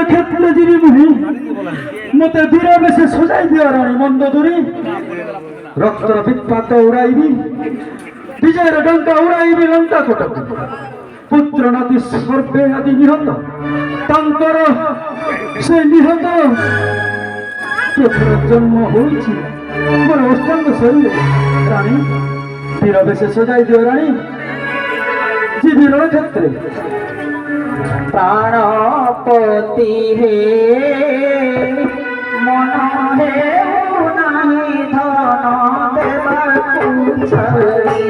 ক্ষেত্রে যিনি মুনি মতে বীর বেশে সোজাই দিয়া রানী মন্দ দূরি রক্তর বিখ্যাত উড়াইবি বিজয়ের ডঙ্কা উড়াইবি লঙ্কা কোটক পুত্র নাতি সর্বে আদি নিহত তাঙ্কর সে নিহত জন্ম হয়েছি আমার অষ্টাঙ্গ শরীরে রানী বীর বেশে সোজাই দিও রানী জীবী রণক্ষেত্রে প্রাণপতি হে মন হে নাই ধন দেবাকু ছড়ি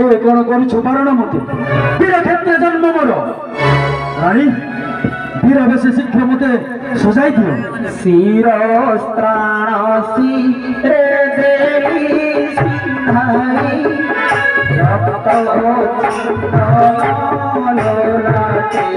এ কোন করছো বারণ মতে বীর ক্ষেত্রে জন্ম বড় রানী বীর বেশে শিক্ষা মতে সজাই দিও শিরস্ত্রাণসি রে দেবী সিংহাই রক্ত চিহ্ন লোলাটে